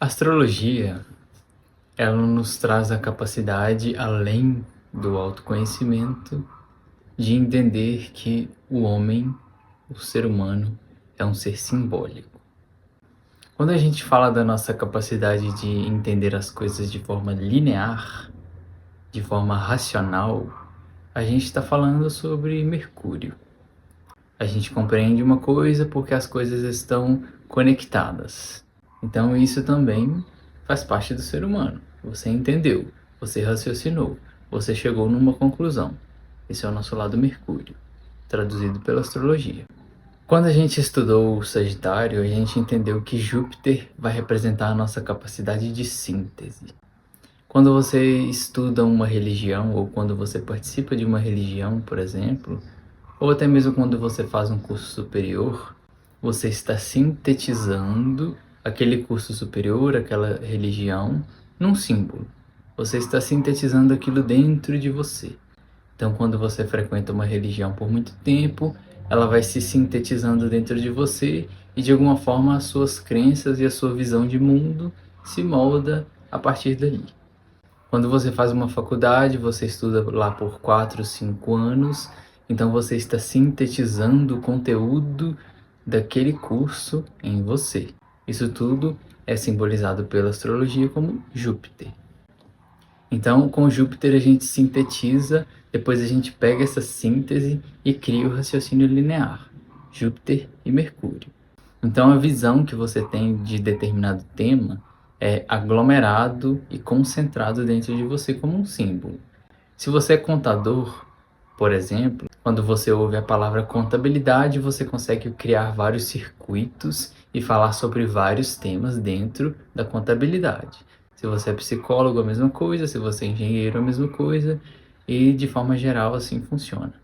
A astrologia, ela nos traz a capacidade, além do autoconhecimento, de entender que o homem, o ser humano, é um ser simbólico. Quando a gente fala da nossa capacidade de entender as coisas de forma linear, de forma racional, a gente está falando sobre Mercúrio. A gente compreende uma coisa porque as coisas estão conectadas. Então isso também faz parte do ser humano. Você entendeu, você raciocinou, você chegou numa conclusão. Esse é o nosso lado Mercúrio, traduzido pela astrologia. Quando a gente estudou o Sagitário, a gente entendeu que Júpiter vai representar a nossa capacidade de síntese. Quando você estuda uma religião ou quando você participa de uma religião, por exemplo, ou até mesmo quando você faz um curso superior, você está sintetizando aquele curso superior, aquela religião, num símbolo. Você está sintetizando aquilo dentro de você. Então, quando você frequenta uma religião por muito tempo, ela vai se sintetizando dentro de você e, de alguma forma, as suas crenças e a sua visão de mundo se molda a partir dali. Quando você faz uma faculdade, você estuda lá por 4, 5 anos, então você está sintetizando o conteúdo daquele curso em você. Isso tudo é simbolizado pela astrologia como Júpiter. Então, com Júpiter a gente sintetiza, depois a gente pega essa síntese e cria o raciocínio linear, Júpiter e Mercúrio. Então, a visão que você tem de determinado tema é aglomerado e concentrado dentro de você como um símbolo. Se você é contador, por exemplo, quando você ouve a palavra contabilidade, você consegue criar vários circuitos e falar sobre vários temas dentro da contabilidade. Se você é psicólogo, a mesma coisa, se você é engenheiro, a mesma coisa, e de forma geral assim funciona.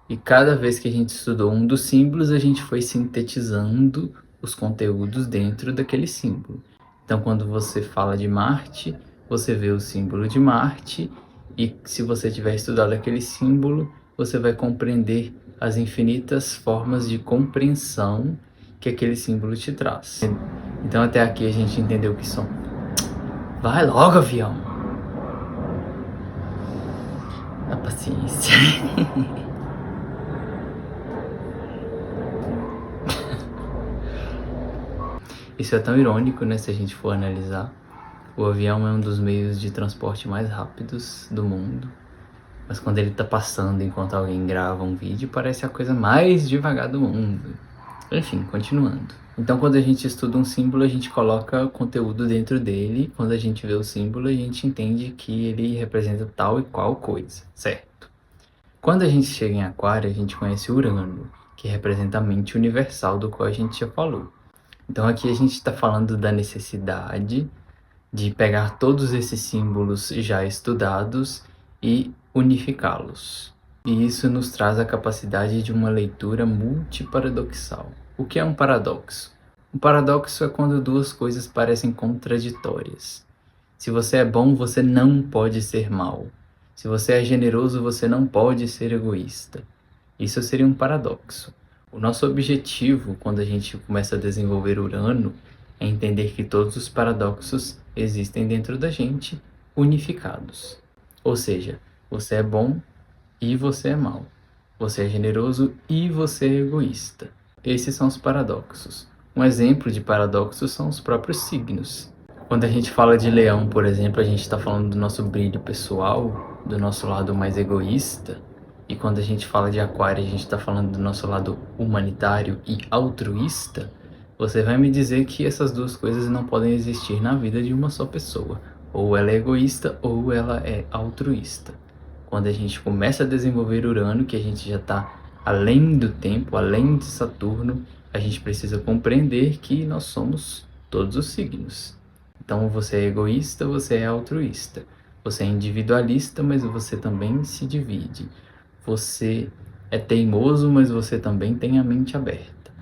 E cada vez que a gente estudou um dos símbolos, a gente foi sintetizando os conteúdos dentro daquele símbolo. Então, quando você fala de Marte, você vê o símbolo de Marte, e se você tiver estudado aquele símbolo, você vai compreender as infinitas formas de compreensão que aquele símbolo te traz. Então, até aqui a gente entendeu que são. Vai logo, avião! A paciência. Isso é tão irônico, né, se a gente for analisar. O avião é um dos meios de transporte mais rápidos do mundo, mas quando ele tá passando enquanto alguém grava um vídeo, parece a coisa mais devagar do mundo. Enfim, continuando. Então, quando a gente estuda um símbolo, a gente coloca conteúdo dentro dele. Quando a gente vê o símbolo, a gente entende que ele representa tal e qual coisa, certo? Quando a gente chega em Aquário, a gente conhece Urano, que representa a mente universal, do qual a gente já falou. Então aqui a gente está falando da necessidade de pegar todos esses símbolos já estudados e unificá-los. E isso nos traz a capacidade de uma leitura multiparadoxal. O que é um paradoxo? Um paradoxo é quando duas coisas parecem contraditórias. Se você é bom, você não pode ser mau. Se você é generoso, você não pode ser egoísta. Isso seria um paradoxo. O nosso objetivo, quando a gente começa a desenvolver Urano, é entender que todos os paradoxos existem dentro da gente, unificados. Ou seja, você é bom e você é mau. Você é generoso e você é egoísta. Esses são os paradoxos. Um exemplo de paradoxos são os próprios signos. Quando a gente fala de Leão, por exemplo, a gente está falando do nosso brilho pessoal, do nosso lado mais egoísta. E quando a gente fala de Aquário, a gente está falando do nosso lado humanitário e altruísta. Você vai me dizer que essas duas coisas não podem existir na vida de uma só pessoa. Ou ela é egoísta ou ela é altruísta. Quando a gente começa a desenvolver Urano, que a gente já está além do tempo, além de Saturno, a gente precisa compreender que nós somos todos os signos. Então você é egoísta, você é altruísta. Você é individualista, mas você também se divide. Você é teimoso, mas você também tem a mente aberta.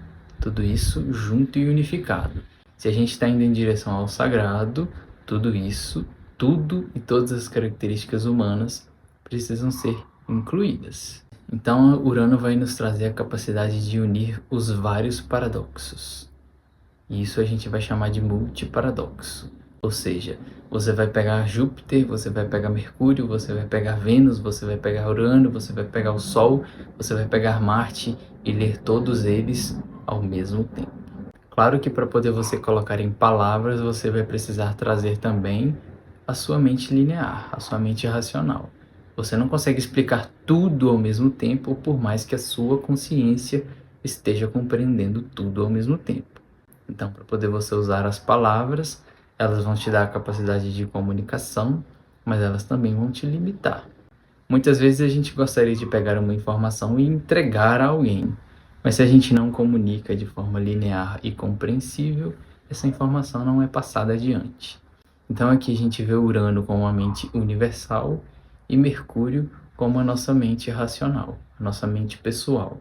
Tudo isso junto e unificado. Se a gente está indo em direção ao sagrado, tudo isso, tudo e todas as características humanas precisam ser incluídas. Então, Urano vai nos trazer a capacidade de unir os vários paradoxos. E isso a gente vai chamar de multiparadoxo. Ou seja, você vai pegar Júpiter, você vai pegar Mercúrio, você vai pegar Vênus, você vai pegar Urano, você vai pegar o Sol, você vai pegar Marte e ler todos eles ao mesmo tempo. Claro que para poder você colocar em palavras, você vai precisar trazer também a sua mente linear, a sua mente racional. Você não consegue explicar tudo ao mesmo tempo, por mais que a sua consciência esteja compreendendo tudo ao mesmo tempo. Então, para poder você usar as palavras, elas vão te dar a capacidade de comunicação, mas elas também vão te limitar. Muitas vezes a gente gostaria de pegar uma informação e entregar a alguém, mas se a gente não comunica de forma linear e compreensível, essa informação não é passada adiante. Então aqui a gente vê Urano como uma mente universal e Mercúrio como a nossa mente racional, a nossa mente pessoal.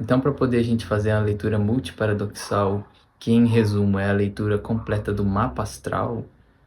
Então, para poder a gente fazer a leitura multiparadoxal, que em resumo é a leitura completa do mapa astral,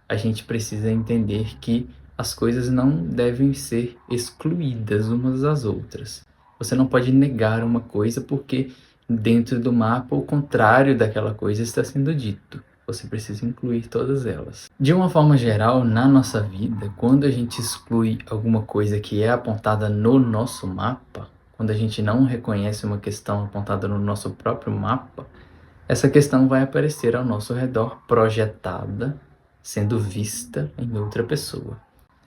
a gente precisa entender que as coisas não devem ser excluídas umas das outras. Você não pode negar uma coisa porque dentro do mapa o contrário daquela coisa está sendo dito. Você precisa incluir todas elas. De uma forma geral, na nossa vida, quando a gente exclui alguma coisa que é apontada no nosso mapa, quando a gente não reconhece uma questão apontada no nosso próprio mapa, essa questão vai aparecer ao nosso redor projetada, sendo vista em outra pessoa.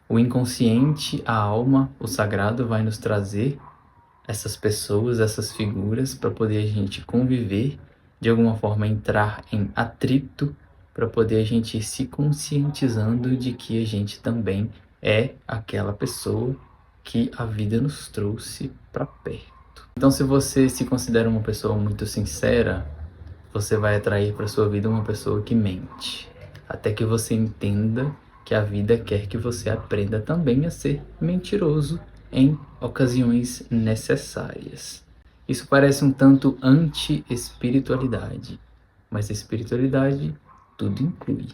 O inconsciente, a alma, o sagrado vai nos trazer essas pessoas, essas figuras, para poder a gente conviver, de alguma forma entrar em atrito, para poder a gente ir se conscientizando de que a gente também é aquela pessoa que a vida nos trouxe para perto. Então, se você se considera uma pessoa muito sincera, você vai atrair para sua vida uma pessoa que mente, até que você entenda que a vida quer que você aprenda também a ser mentiroso em ocasiões necessárias. Isso parece um tanto anti-espiritualidade, mas espiritualidade tudo inclui.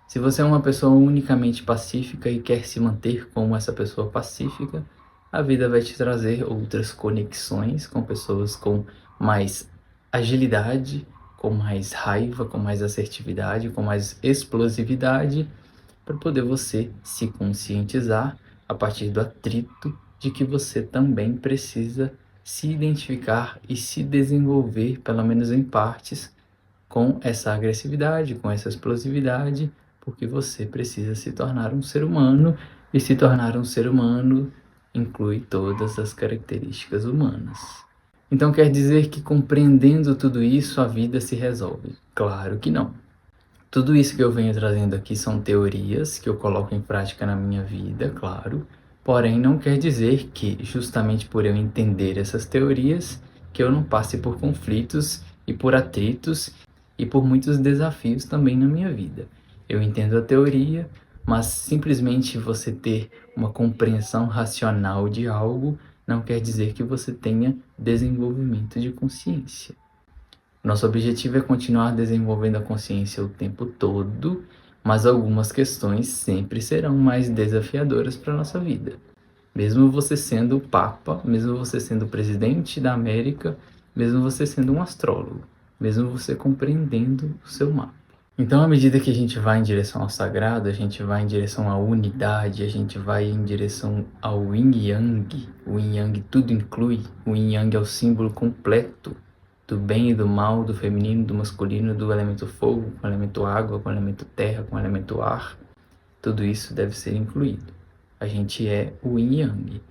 Se você é uma pessoa unicamente pacífica e quer se manter como essa pessoa pacífica, a vida vai te trazer outras conexões com pessoas com mais agilidade, com mais raiva, com mais assertividade, com mais explosividade, para poder você se conscientizar a partir do atrito de que você também precisa se identificar e se desenvolver, pelo menos em partes, com essa agressividade, com essa explosividade, porque você precisa se tornar um ser humano, e se tornar um ser humano inclui todas as características humanas. Então quer dizer que compreendendo tudo isso a vida se resolve? Claro que não. Tudo isso que eu venho trazendo aqui são teorias que eu coloco em prática na minha vida, claro, porém não quer dizer que, justamente por eu entender essas teorias, que eu não passe por conflitos e por atritos e por muitos desafios também na minha vida. Eu entendo a teoria, mas simplesmente você ter uma compreensão racional de algo não quer dizer que você tenha desenvolvimento de consciência. Nosso objetivo é continuar desenvolvendo a consciência o tempo todo, mas algumas questões sempre serão mais desafiadoras para a nossa vida. Mesmo você sendo o Papa, mesmo você sendo o presidente da América, mesmo você sendo um astrólogo, mesmo você compreendendo o seu mapa. Então, à medida que a gente vai em direção ao sagrado, a gente vai em direção à unidade, a gente vai em direção ao Yin Yang. O Yin Yang tudo inclui. O Yin Yang é o símbolo completo do bem e do mal, do feminino, do masculino, do elemento fogo, com o elemento água, com o elemento terra, com o elemento ar. Tudo isso deve ser incluído. A gente é o Yin Yang.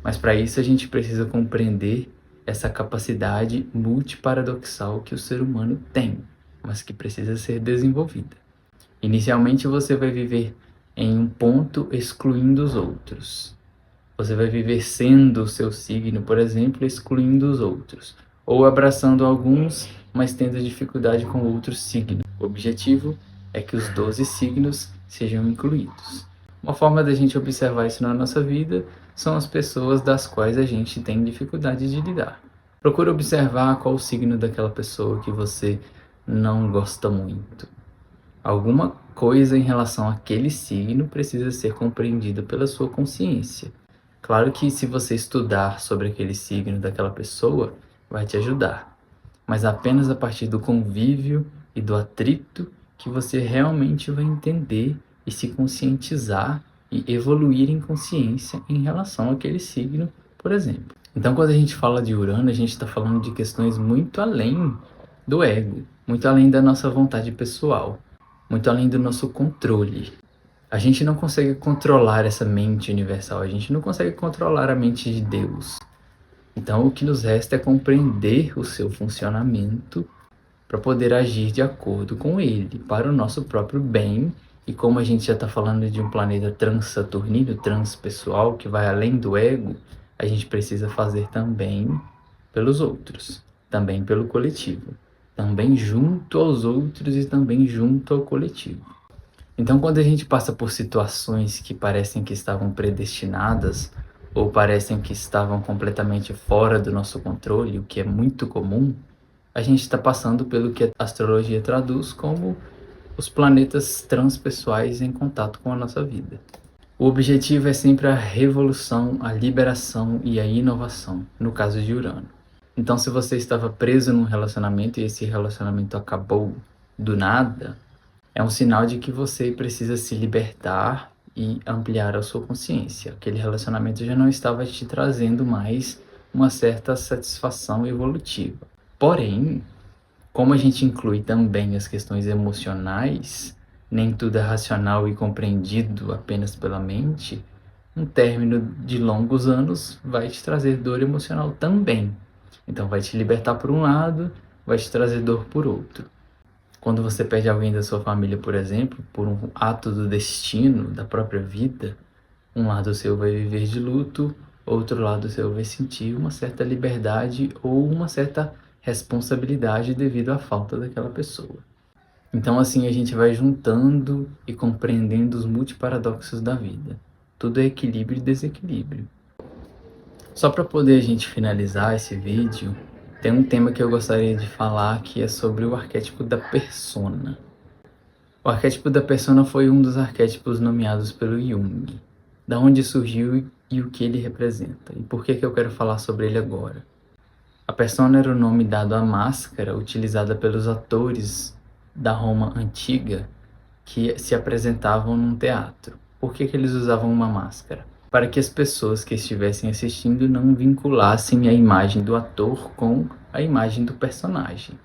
Mas para isso a gente precisa compreender essa capacidade multiparadoxal que o ser humano tem, mas que precisa ser desenvolvida. Inicialmente você vai viver em um ponto excluindo os outros. Você vai viver sendo o seu signo, por exemplo, excluindo os outros, ou abraçando alguns, mas tendo dificuldade com outros signos. O objetivo é que os 12 signos sejam incluídos. Uma forma da gente observar isso na nossa vida são as pessoas das quais a gente tem dificuldade de lidar. Procura observar qual o signo daquela pessoa que você não gosta muito. Alguma coisa em relação àquele signo precisa ser compreendida pela sua consciência. Claro que se você estudar sobre aquele signo daquela pessoa, vai te ajudar, mas apenas a partir do convívio e do atrito que você realmente vai entender e se conscientizar e evoluir em consciência em relação àquele signo, por exemplo. Então, quando a gente fala de Urano, a gente está falando de questões muito além do ego, muito além da nossa vontade pessoal, muito além do nosso controle. A gente não consegue controlar essa mente universal, a gente não consegue controlar a mente de Deus. Então, o que nos resta é compreender o seu funcionamento para poder agir de acordo com ele, para o nosso próprio bem. E como a gente já está falando de um planeta transsaturnino, transpessoal, que vai além do ego, a gente precisa fazer também pelos outros, também pelo coletivo, também junto aos outros e também junto ao coletivo. Então, quando a gente passa por situações que parecem que estavam predestinadas ou parecem que estavam completamente fora do nosso controle, o que é muito comum, a gente está passando pelo que a astrologia traduz como os planetas transpessoais em contato com a nossa vida. O objetivo é sempre a revolução, a liberação e a inovação, no caso de Urano. Então, se você estava preso num relacionamento e esse relacionamento acabou do nada, é um sinal de que você precisa se libertar e ampliar a sua consciência. Aquele relacionamento já não estava te trazendo mais uma certa satisfação evolutiva. Porém, como a gente inclui também as questões emocionais, nem tudo é racional e compreendido apenas pela mente, um término de longos anos vai te trazer dor emocional também. Então vai te libertar por um lado, vai te trazer dor por outro. Quando você perde alguém da sua família, por exemplo, por um ato do destino, da própria vida, um lado seu vai viver de luto, outro lado seu vai sentir uma certa liberdade ou uma certa responsabilidade devido à falta daquela pessoa. Então assim a gente vai juntando e compreendendo os multiparadoxos da vida. Tudo é equilíbrio e desequilíbrio. Só para poder a gente finalizar esse vídeo, tem um tema que eu gostaria de falar que é sobre o arquétipo da persona. O arquétipo da persona foi um dos arquétipos nomeados pelo Jung. Da onde surgiu e o que ele representa. E por que eu quero falar sobre ele agora? A persona era o nome dado à máscara utilizada pelos atores da Roma antiga que se apresentavam num teatro. Por que eles usavam uma máscara? Para que as pessoas que estivessem assistindo não vinculassem a imagem do ator com a imagem do personagem.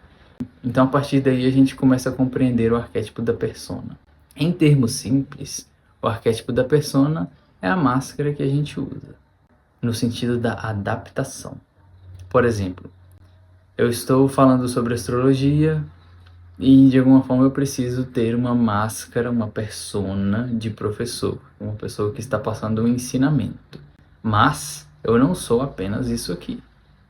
Então, a partir daí, a gente começa a compreender o arquétipo da persona. Em termos simples, o arquétipo da persona é a máscara que a gente usa, no sentido da adaptação. Por exemplo, eu estou falando sobre astrologia e de alguma forma eu preciso ter uma máscara, uma persona de professor, uma pessoa que está passando um ensinamento. Mas eu não sou apenas isso aqui.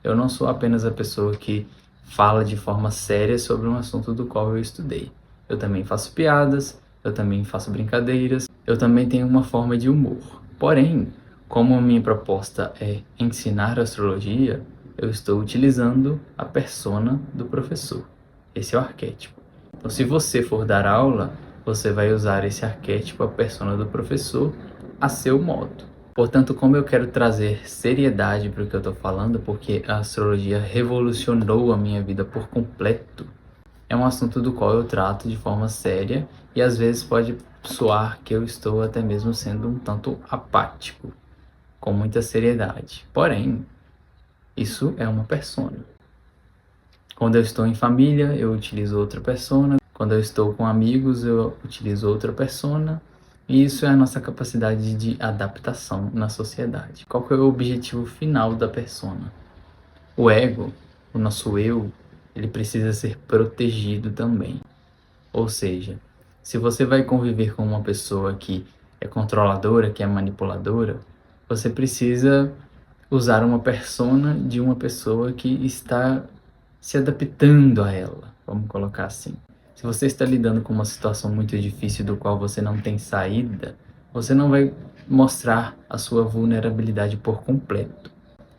Eu não sou apenas a pessoa que fala de forma séria sobre um assunto do qual eu estudei. Eu também faço piadas, eu também faço brincadeiras, eu também tenho uma forma de humor. Porém, como a minha proposta é ensinar astrologia, eu estou utilizando a persona do professor. Esse é o arquétipo. Então, se você for dar aula, você vai usar esse arquétipo, a persona do professor, a seu modo. Portanto, como eu quero trazer seriedade para o que eu estou falando, porque a astrologia revolucionou a minha vida por completo, é um assunto do qual eu trato de forma séria e às vezes pode soar que eu estou até mesmo sendo um tanto apático, com muita seriedade. Porém, isso é uma persona. Quando eu estou em família, eu utilizo outra persona. Quando eu estou com amigos, eu utilizo outra persona. E isso é a nossa capacidade de adaptação na sociedade. Qual que é o objetivo final da persona? O ego, o nosso eu, ele precisa ser protegido também. Ou seja, se você vai conviver com uma pessoa que é controladora, que é manipuladora, você precisa usar uma persona de uma pessoa que está se adaptando a ela, vamos colocar assim. Se você está lidando com uma situação muito difícil do qual você não tem saída, você não vai mostrar a sua vulnerabilidade por completo.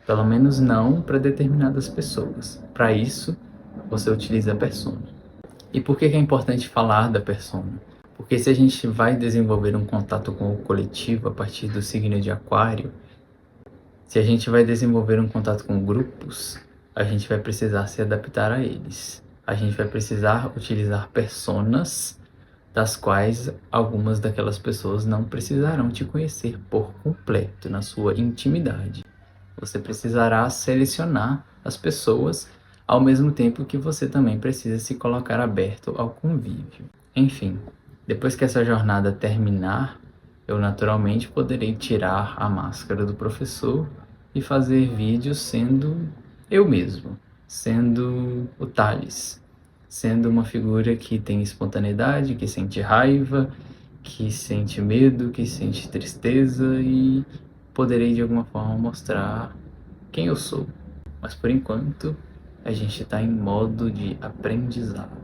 Pelo menos não para determinadas pessoas. Para isso, você utiliza a persona. E por que é importante falar da persona? Porque se a gente vai desenvolver um contato com o coletivo a partir do signo de Aquário, se a gente vai desenvolver um contato com grupos, a gente vai precisar se adaptar a eles. A gente vai precisar utilizar personas das quais algumas daquelas pessoas não precisarão te conhecer por completo na sua intimidade. Você precisará selecionar as pessoas ao mesmo tempo que você também precisa se colocar aberto ao convívio. Enfim, depois que essa jornada terminar, eu naturalmente poderei tirar a máscara do professor e fazer vídeos sendo eu mesmo, sendo o Thales, sendo uma figura que tem espontaneidade, que sente raiva, que sente medo, que sente tristeza e poderei de alguma forma mostrar quem eu sou. Mas por enquanto, a gente está em modo de aprendizado.